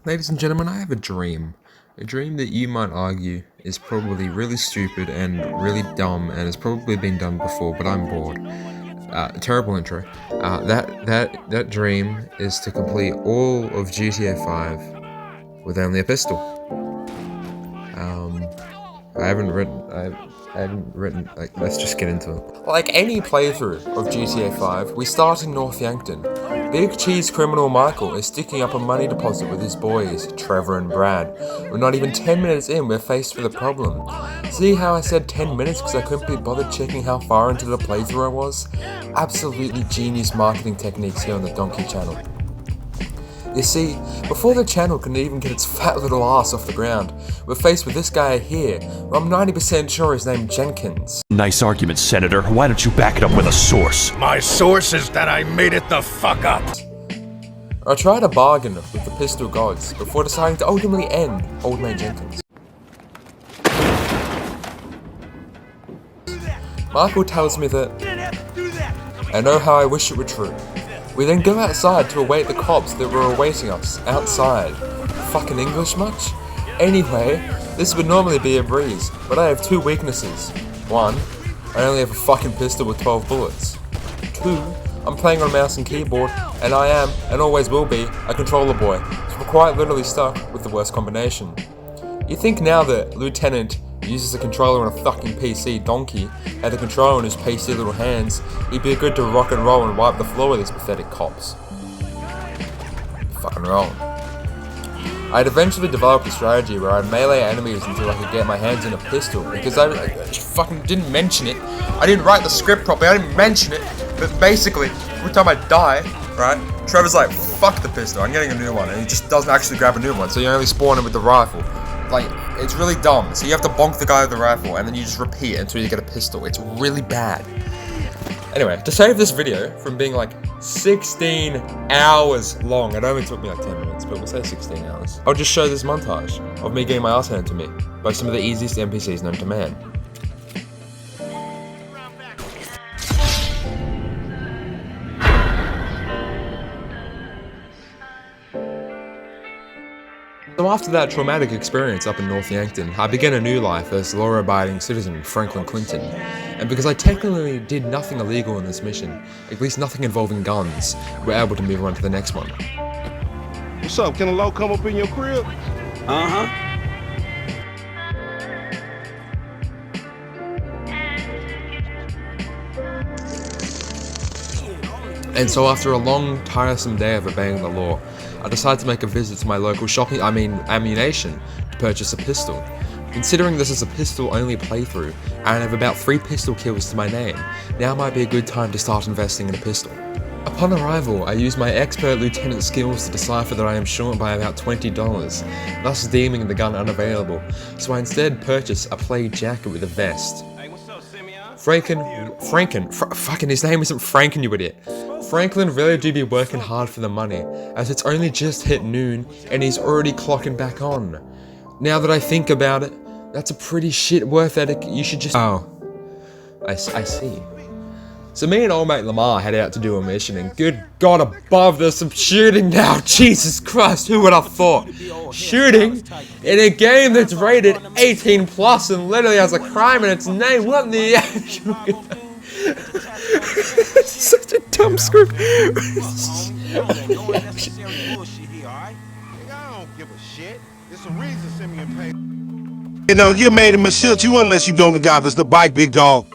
Ladies and gentlemen, I have a dream. A dream that you might argue is probably really stupid and really dumb and has probably been done before, but I'm bored. Terrible intro. That dream is to complete all of GTA 5 with only a pistol. I haven't written, like, let's just get into it. Like any playthrough of GTA 5, we start in North Yankton. Big cheese criminal Michael is sticking up a money deposit with his boys, Trevor and Brad. We're not even 10 minutes in, we're faced with a problem. See how I said 10 minutes because I couldn't be bothered checking how far into the playthrough I was? Absolutely genius marketing techniques here on the Donkey channel. You see, before the channel can even get its fat little ass off the ground, we're faced with this guy here, who I'm 90% sure is named Jenkins. Nice argument, Senator. Why don't you back it up with a source? My source is that I made it the fuck up. I tried a bargain with the pistol gods before deciding to ultimately end Old Man Jenkins. Michael tells me that I know how I wish it were true. We then go outside to await the cops that were awaiting us outside. Fucking English much? Anyway, this would normally be a breeze, but I have two weaknesses. One, I only have a fucking pistol with 12 bullets. Two, I'm playing on mouse and keyboard, and I am, and always will be, a controller boy, so we're quite literally stuck with the worst combination. You think now that Lieutenant uses a controller on a fucking PC donkey, had the controller in his pasty little hands, he'd be good to rock and roll and wipe the floor with his pathetic cops. Fucking wrong. I'd eventually developed a strategy where I'd melee enemies until I could get my hands on a pistol, because I fucking didn't mention it. I didn't write the script properly, I didn't mention it, but basically, every time I die, right, Trevor's like, fuck the pistol, I'm getting a new one, and he just doesn't actually grab a new one, so you only spawn him with the rifle. Like, it's really dumb. So you have to bonk the guy with the rifle, and then you just repeat until you get a pistol. It's really bad. Anyway, to save this video from being like 16 hours long, it only took me like 10 minutes, but we'll say 16 hours. I'll just show this montage of me getting my ass handed to me by some of the easiest NPCs known to man. So after that traumatic experience up in North Yankton, I began a new life as law-abiding citizen Franklin Clinton. And because I technically did nothing illegal in this mission, at least nothing involving guns, we're able to move on to the next one. What's up? Can a low come up in your crib? And so after a long, tiresome day of obeying the law, I decided to make a visit to my local ammunition to purchase a pistol. Considering this is a pistol-only playthrough, and I have about 3 pistol kills to my name, now might be a good time to start investing in a pistol. Upon arrival, I used my expert lieutenant skills to decipher that I am short by about $20, thus deeming the gun unavailable, so I instead purchased a plaid jacket with a vest. Fucking his name isn't Franken, you idiot. Franklin really do be working hard for the money, as it's only just hit noon and he's already clocking back on. Now that I think about it, that's a pretty shit worth ethic. You should just— oh, I see. So me and old mate Lamar head out to do a mission, and good God above, there's some shooting now. Jesus Christ, who would have thought? Shooting in a game that's rated 18 plus and literally has a crime in its name. What in the actual— such a dumb script. You know, you made him a shit you unless you don't got us the bike, big dog.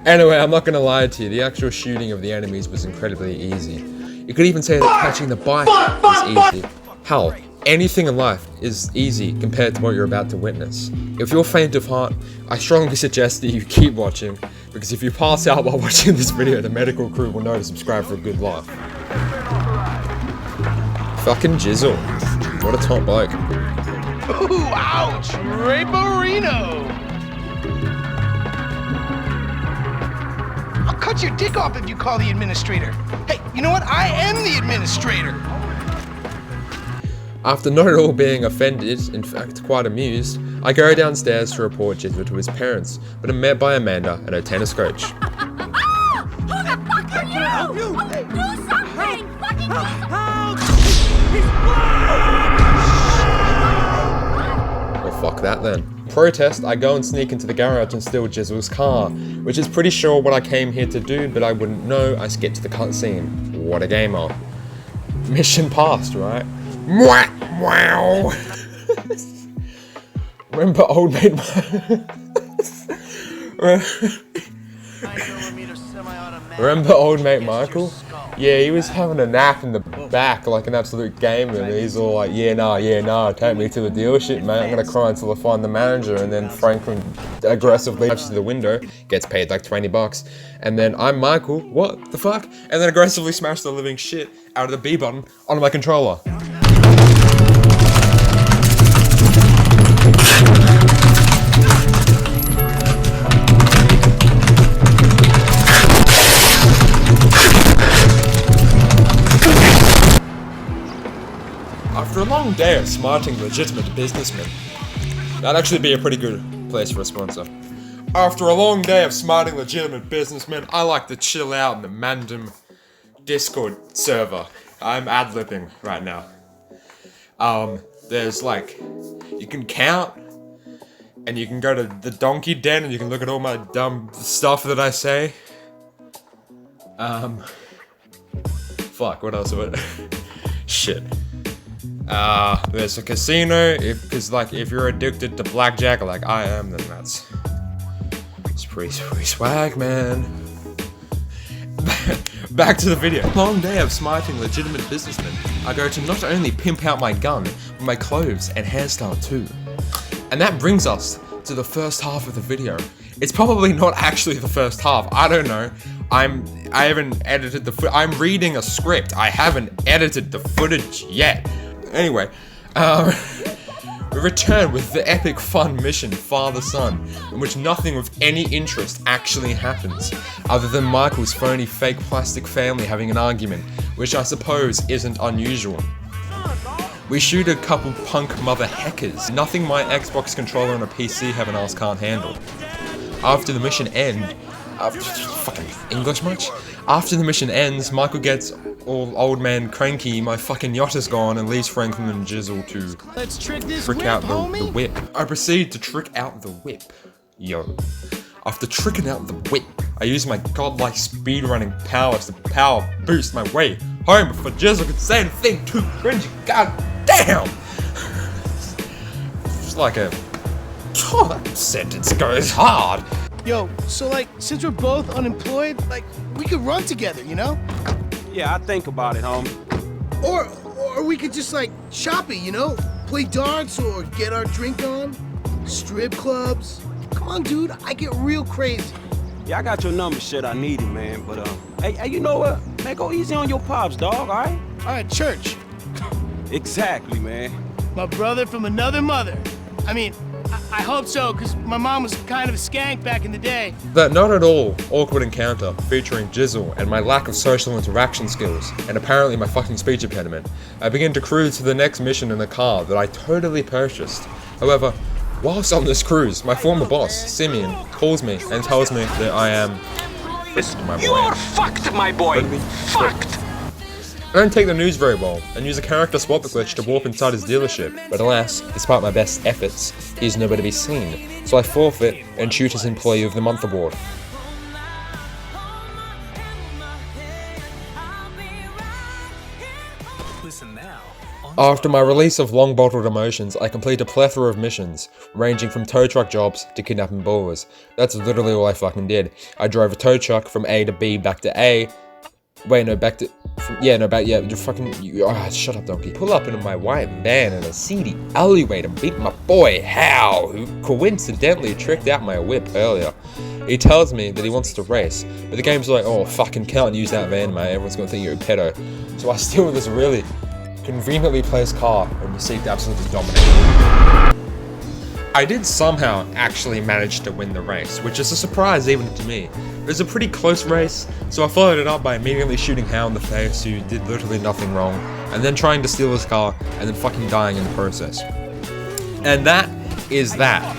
Anyway, I'm not gonna lie to you, the actual shooting of the enemies was incredibly easy. You could even say that catching the bike is easy. Hell, anything in life is easy compared to what you're about to witness. If you're faint of heart, I strongly suggest that you keep watching, because if you pass out while watching this video, the medical crew will know to subscribe for a good laugh. Fucking Jizzle. What a top bloke. Ooh, ouch! Raperino! I'll cut your dick off if you call the administrator. Hey, you know what? I am the administrator! After not at all being offended, in fact quite amused, I go downstairs to report Jizzle to his parents, but am met by Amanda and her tennis coach. Who the fuck are you? Do something! Well, fuck that then. Protest, I go and sneak into the garage and steal Jizzle's car, which is pretty sure what I came here to do, but I wouldn't know. I skip to the cutscene. What a gamer. Mission passed, right? Wow. Remember old mate Remember old mate Michael? Yeah, he was having a nap in the back like an absolute gamer, and he's all like, yeah, nah, take me to the dealership, mate. I'm gonna cry until I find the manager. And then Franklin aggressively touches the window, gets paid like 20 bucks. And then I'm Michael, what the fuck? And then aggressively smash the living shit out of the B button onto my controller. After a long day of smarting legitimate businessmen, that'd actually be a pretty good place for a sponsor. After a long day of smarting legitimate businessmen, I like to chill out in the Mandem Discord server. I'm ad-libbing right now. There's like, you can count, and you can go to the donkey den and you can look at all my dumb stuff that I say. Fuck, what else would Shit. There's a casino, if you're addicted to blackjack like I am, then it's pretty swag, man. Back to the video. Long day of smiting legitimate businessmen. I go to not only pimp out my gun, but my clothes and hairstyle too. And that brings us to the first half of the video. It's probably not actually the first half, I don't know. I haven't edited the I'm reading a script. I haven't edited the footage yet. Anyway, we return with the epic fun mission, Father-Son, in which nothing of any interest actually happens, other than Michael's phony fake plastic family having an argument, which I suppose isn't unusual. We shoot a couple punk mother hackers, nothing my Xbox controller on a PC have an ass can't handle. After the mission fucking English much? After the mission ends, Michael gets all old man cranky, my fucking yacht is gone, and leaves Franklin and Jizzle to trick out the whip. I proceed to trick out the whip. Yo. After tricking out the whip, I use my godlike speedrunning powers to power boost my way home before Jizzle could say anything too cringy. God damn! It's like a... Oh, that sentence goes hard. Yo, so like, since we're both unemployed, like, we could run together, you know? Yeah, I think about it, homie. Or we could just like shop it, you know? Play darts or get our drink on. Strip clubs. Come on, dude, I get real crazy. Yeah, I got your number, shit, I need it, man. But, hey, you know what? Man, go easy on your pops, dog, alright? Alright, church. Exactly, man. My brother from another mother. I mean, I hope so, because my mom was kind of a skank back in the day. That not at all awkward encounter featuring Jizzle and my lack of social interaction skills, and apparently my fucking speech impediment, I begin to cruise to the next mission in a car that I totally purchased. However, whilst on this cruise, my former boss, Simeon, calls me and tells me that I am... my boy. You're fucked, my boy! Fucked! I don't take the news very well, and use a character swap glitch to warp inside his dealership, but alas, despite my best efforts, he is nowhere to be seen, so I forfeit and shoot his Employee of the Month award. After my release of long-bottled emotions, I complete a plethora of missions, ranging from tow truck jobs to kidnapping ballers. That's literally all I fucking did. I drove a tow truck from A to B back to A. Wait, no, back to... you're fucking... shut up, donkey. Pull up into my white van in a seedy alleyway to beat my boy, Hal, who coincidentally tricked out my whip earlier. He tells me that he wants to race, but the game's like, oh, fucking can't use that van, mate. Everyone's gonna think you're a pedo. So I steal this really conveniently placed car and proceed to absolutely dominate. I did somehow actually manage to win the race, which is a surprise even to me. It was a pretty close race, so I followed it up by immediately shooting Hal in the face, who did literally nothing wrong, and then trying to steal his car, and then fucking dying in the process. And that is that.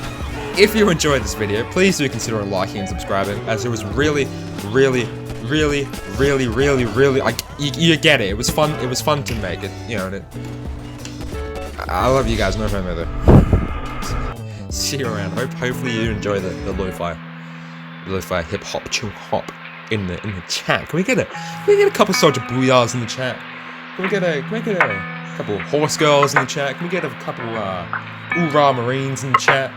If you enjoyed this video, please do consider liking and subscribing, as it was really, really, really, you get it. It was fun. It was fun to make it. You know. And I love you guys. No homo though. See you around. Hopefully you enjoy the lo-fi hip hop chill hop in the chat. Can we get a couple Soldier Booyahs in the chat? Can we get a couple horse girls in the chat? Can we get a couple Oorah Marines in the chat?